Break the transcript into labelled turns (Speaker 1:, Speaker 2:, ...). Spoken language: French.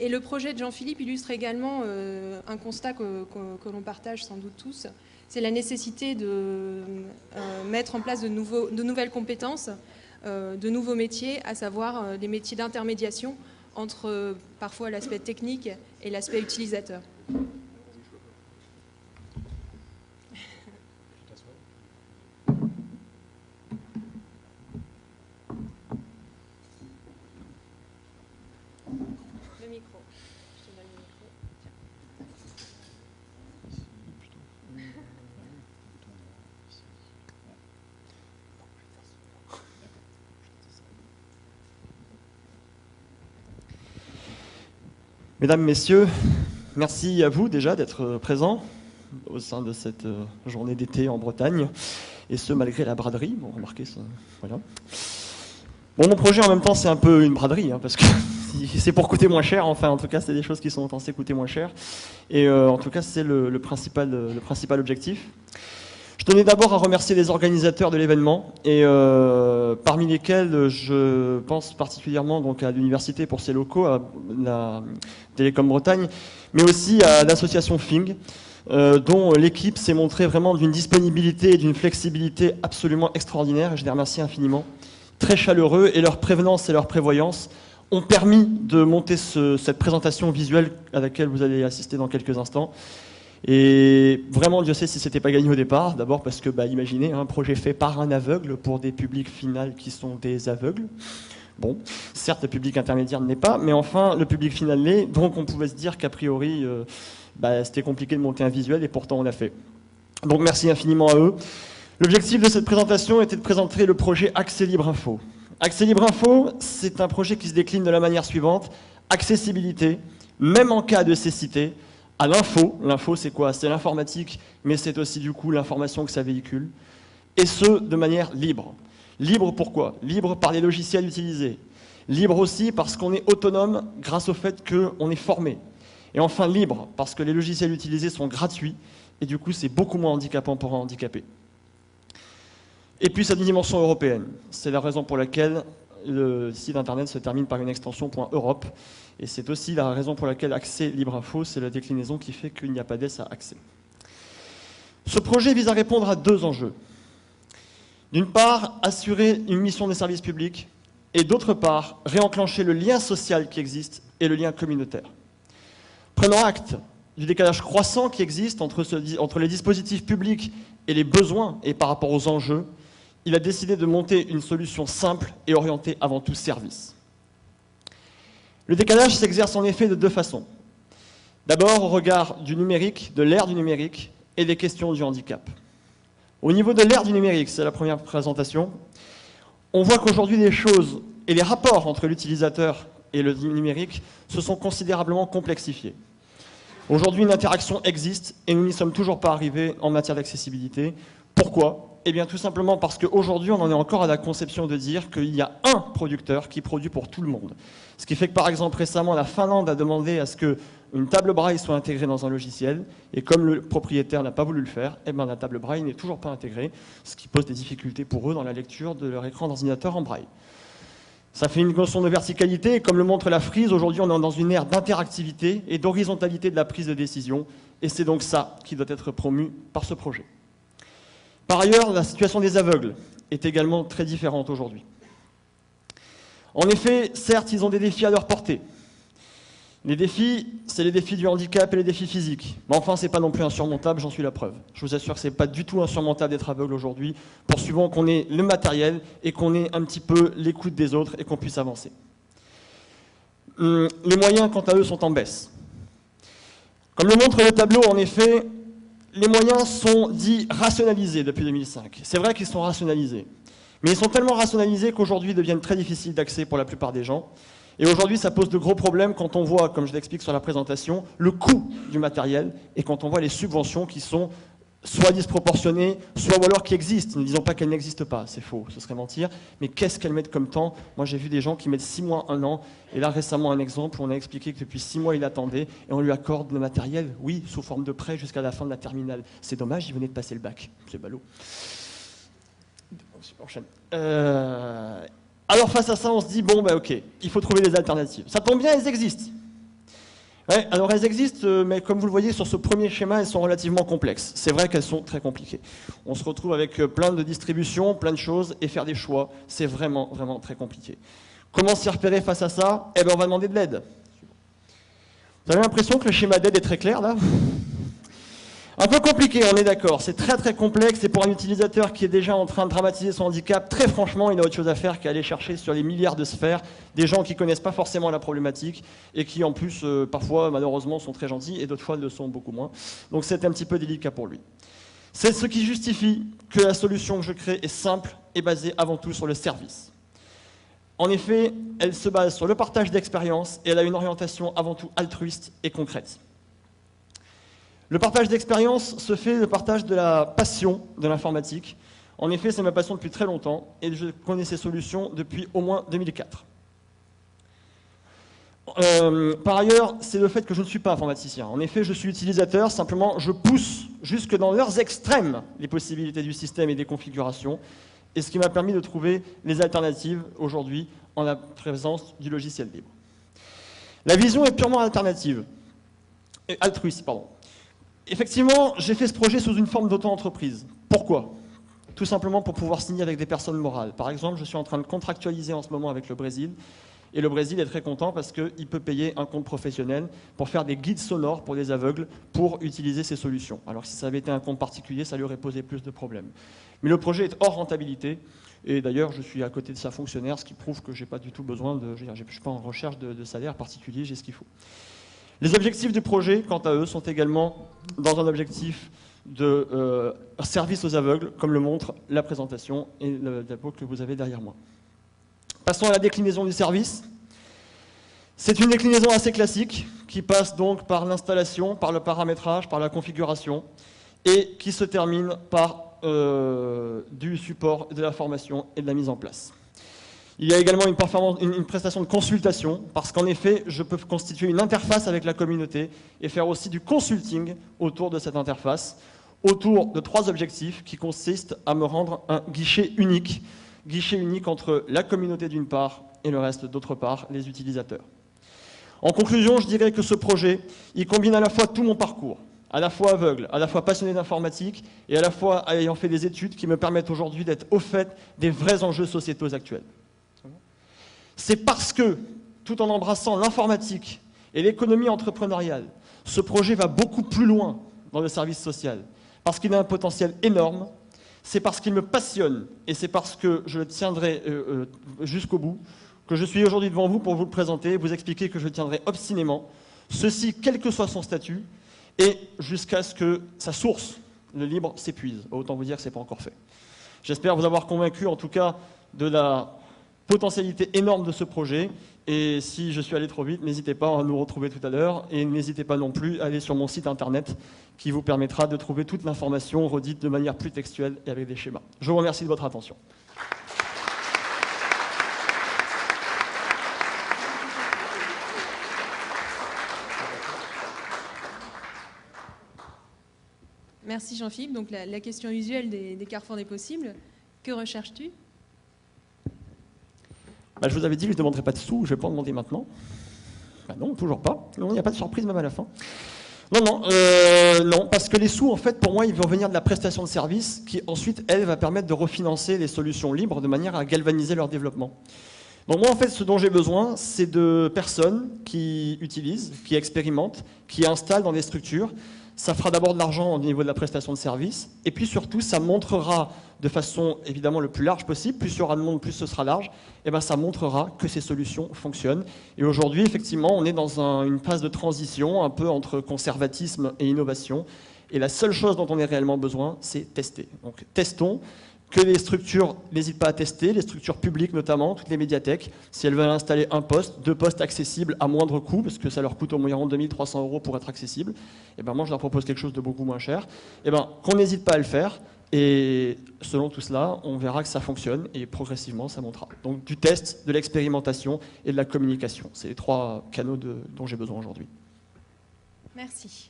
Speaker 1: Et le projet de Jean-Philippe illustre également un constat que l'on partage sans doute tous, c'est la nécessité de mettre en place de nouvelles compétences, de nouveaux métiers, à savoir des métiers d'intermédiation entre parfois l'aspect technique et l'aspect utilisateur. Le micro. Je te donne le micro.
Speaker 2: Mesdames, Messieurs, merci à vous déjà d'être présents au sein de cette journée d'été en Bretagne, et ce malgré la braderie. Bon, remarquez ça, voilà. Bon, mon projet en même temps c'est un peu une braderie, hein, parce que c'est pour coûter moins cher, enfin en tout cas c'est des choses qui sont censées coûter moins cher, et en tout cas c'est le principal objectif. Je tenais d'abord à remercier les organisateurs de l'événement, et parmi lesquels je pense particulièrement donc à l'université pour ses locaux, à la Télécom Bretagne, mais aussi à l'association FING, dont l'équipe s'est montrée vraiment d'une disponibilité et d'une flexibilité absolument extraordinaire, et je les remercie infiniment. Très chaleureux, et leur prévenance et leur prévoyance ont permis de monter cette présentation visuelle à laquelle vous allez assister dans quelques instants. Et vraiment, Dieu sait si c'était pas gagné au départ. D'abord parce que, imaginez, un projet fait par un aveugle pour des publics finaux qui sont des aveugles. Bon, certes, le public intermédiaire ne l'est pas, mais enfin, le public final l'est. Donc, on pouvait se dire qu'a priori, c'était compliqué de monter un visuel, et pourtant, on l'a fait. Donc, merci infiniment à eux. L'objectif de cette présentation était de présenter le projet Accès Libre Info. Accès Libre Info, c'est un projet qui se décline de la manière suivante. Accessibilité, même en cas de cécité, à l'info. L'info, c'est quoi? C'est l'informatique, mais c'est aussi du coup l'information que ça véhicule. Et ce, de manière libre. Libre pourquoi? Libre par les logiciels utilisés. Libre aussi parce qu'on est autonome grâce au fait qu'on est formé. Et enfin libre parce que les logiciels utilisés sont gratuits, et du coup c'est beaucoup moins handicapant pour un handicapé. Et puis cette dimension européenne. C'est la raison pour laquelle le site internet se termine par une extension .europe. Et c'est aussi la raison pour laquelle Accès Libre Info, c'est la déclinaison qui fait qu'il n'y a pas d'S à accès. Ce projet vise à répondre à deux enjeux. D'une part, assurer une mission de service public, et d'autre part, réenclencher le lien social qui existe et le lien communautaire. Prenant acte du décalage croissant qui existe entre les dispositifs publics et les besoins et par rapport aux enjeux, il a décidé de monter une solution simple et orientée avant tout service. Le décalage s'exerce en effet de deux façons. D'abord au regard du numérique, de l'ère du numérique et des questions du handicap. Au niveau de l'ère du numérique, c'est la première présentation, on voit qu'aujourd'hui les choses et les rapports entre l'utilisateur et le numérique se sont considérablement complexifiés. Aujourd'hui, une interaction existe et nous n'y sommes toujours pas arrivés en matière d'accessibilité. Pourquoi ? Eh bien, tout simplement parce qu'aujourd'hui, on en est encore à la conception de dire qu'il y a un producteur qui produit pour tout le monde. Ce qui fait que, par exemple, récemment, la Finlande a demandé à ce qu'une table braille soit intégrée dans un logiciel, et comme le propriétaire n'a pas voulu le faire, eh bien, la table braille n'est toujours pas intégrée, ce qui pose des difficultés pour eux dans la lecture de leur écran d'ordinateur en braille. Ça fait une notion de verticalité, et comme le montre la frise, aujourd'hui on est dans une ère d'interactivité et d'horizontalité de la prise de décision, et c'est donc ça qui doit être promu par ce projet. Par ailleurs, la situation des aveugles est également très différente aujourd'hui. En effet, certes, ils ont des défis à leur portée. Les défis, c'est les défis du handicap et les défis physiques. Mais enfin, ce n'est pas non plus insurmontable, j'en suis la preuve. Je vous assure que ce n'est pas du tout insurmontable d'être aveugle aujourd'hui, poursuivant qu'on ait le matériel et qu'on ait un petit peu l'écoute des autres et qu'on puisse avancer. Les moyens, quant à eux, sont en baisse. Comme le montre le tableau, en effet, les moyens sont dits rationalisés depuis 2005. C'est vrai qu'ils sont rationalisés. Mais ils sont tellement rationalisés qu'aujourd'hui ils deviennent très difficiles d'accès pour la plupart des gens. Et aujourd'hui, ça pose de gros problèmes quand on voit, comme je l'explique sur la présentation, le coût du matériel et quand on voit les subventions qui sont soit disproportionnées, soit ou alors qui existent. Ne disons pas qu'elles n'existent pas, c'est faux, ce serait mentir. Mais qu'est-ce qu'elles mettent comme temps? Moi, j'ai vu des gens qui mettent 6 mois, 1 an. Et là, récemment, un exemple où on a expliqué que depuis 6 mois, il attendait et on lui accorde le matériel, oui, sous forme de prêt jusqu'à la fin de la terminale. C'est dommage, il venait de passer le bac. C'est ballot. On enchaîne. Alors face à ça, on se dit, bon, ok, il faut trouver des alternatives. Ça tombe bien, elles existent. Ouais, alors elles existent, mais comme vous le voyez sur ce premier schéma, elles sont relativement complexes. C'est vrai qu'elles sont très compliquées. On se retrouve avec plein de distributions, plein de choses, et faire des choix, c'est vraiment, vraiment très compliqué. Comment s'y repérer face à ça? Eh bien, on va demander de l'aide. Vous avez l'impression que le schéma d'aide est très clair, là? Un peu compliqué, on est d'accord. C'est très très complexe, et pour un utilisateur qui est déjà en train de dramatiser son handicap, très franchement, il a autre chose à faire qu'aller chercher sur les milliards de sphères des gens qui ne connaissent pas forcément la problématique et qui en plus, parfois, malheureusement, sont très gentils et d'autres fois le sont beaucoup moins. Donc c'est un petit peu délicat pour lui. C'est ce qui justifie que la solution que je crée est simple et basée avant tout sur le service. En effet, elle se base sur le partage d'expériences et elle a une orientation avant tout altruiste et concrète. Le partage d'expérience se fait le partage de la passion de l'informatique. En effet, c'est ma passion depuis très longtemps et je connais ces solutions depuis au moins 2004. Par ailleurs, c'est le fait que je ne suis pas informaticien. En effet, je suis utilisateur, simplement je pousse jusque dans leurs extrêmes les possibilités du système et des configurations, et ce qui m'a permis de trouver les alternatives aujourd'hui en la présence du logiciel libre. La vision est purement altruiste, pardon. Effectivement, j'ai fait ce projet sous une forme d'auto-entreprise. Pourquoi? Tout simplement pour pouvoir signer avec des personnes morales. Par exemple, je suis en train de contractualiser en ce moment avec le Brésil, et le Brésil est très content parce qu'il peut payer un compte professionnel pour faire des guides sonores pour les aveugles pour utiliser ces solutions. Alors que si ça avait été un compte particulier, ça lui aurait posé plus de problèmes. Mais le projet est hors rentabilité, et d'ailleurs je suis à côté de sa fonctionnaire, ce qui prouve que je n'ai pas du tout besoin de... Je ne suis pas en recherche de salaire particulier, j'ai ce qu'il faut. Les objectifs du projet, quant à eux, sont également dans un objectif de service aux aveugles, comme le montre la présentation et le diapo que vous avez derrière moi. Passons à la déclinaison du service. C'est une déclinaison assez classique, qui passe donc par l'installation, par le paramétrage, par la configuration, et qui se termine par du support, de la formation et de la mise en place. Il y a également une prestation de consultation, parce qu'en effet, je peux constituer une interface avec la communauté et faire aussi du consulting autour de cette interface, autour de 3 objectifs qui consistent à me rendre un guichet unique entre la communauté d'une part et le reste d'autre part, les utilisateurs. En conclusion, je dirais que ce projet, il combine à la fois tout mon parcours, à la fois aveugle, à la fois passionné d'informatique et à la fois ayant fait des études qui me permettent aujourd'hui d'être au fait des vrais enjeux sociétaux actuels. C'est parce que, tout en embrassant l'informatique et l'économie entrepreneuriale, ce projet va beaucoup plus loin dans le service social, parce qu'il a un potentiel énorme, c'est parce qu'il me passionne, et c'est parce que je le tiendrai jusqu'au bout, que je suis aujourd'hui devant vous pour vous le présenter, vous expliquer que je le tiendrai obstinément, ceci quel que soit son statut, et jusqu'à ce que sa source, le libre, s'épuise. Autant vous dire que ce n'est pas encore fait. J'espère vous avoir convaincu, en tout cas, de la potentialité énorme de ce projet, et si je suis allé trop vite, n'hésitez pas à nous retrouver tout à l'heure, et n'hésitez pas non plus à aller sur mon site internet qui vous permettra de trouver toute l'information redite de manière plus textuelle et avec des schémas. Je vous remercie de votre attention.
Speaker 1: Merci Jean-Philippe. Donc la question usuelle des carrefours des possibles, que recherches-tu?
Speaker 2: Je vous avais dit que je ne demanderais pas de sous, je ne vais pas en demander maintenant. Non, toujours pas. Non, il n'y a pas de surprise même à la fin. Non, parce que les sous, en fait, pour moi, ils vont venir de la prestation de service qui, ensuite, elle, va permettre de refinancer les solutions libres de manière à galvaniser leur développement. Donc moi, en fait, ce dont j'ai besoin, c'est de personnes qui utilisent, qui expérimentent, qui installent dans des structures. Ça fera d'abord de l'argent au niveau de la prestation de service, et puis surtout, ça montrera de façon évidemment le plus large possible, plus il y aura de monde, plus ce sera large, et bien ça montrera que ces solutions fonctionnent. Et aujourd'hui, effectivement, on est dans une phase de transition, un peu entre conservatisme et innovation, et la seule chose dont on ait réellement besoin, c'est tester. Donc testons, que les structures n'hésitent pas à tester, les structures publiques notamment, toutes les médiathèques, si elles veulent installer un poste, 2 postes accessibles à moindre coût, parce que ça leur coûte environ 2300 € pour être accessible, et ben moi je leur propose quelque chose de beaucoup moins cher, et ben qu'on n'hésite pas à le faire, et selon tout cela, on verra que ça fonctionne, et progressivement ça montera. Donc du test, de l'expérimentation et de la communication, c'est les 3 canaux dont j'ai besoin aujourd'hui.
Speaker 1: Merci.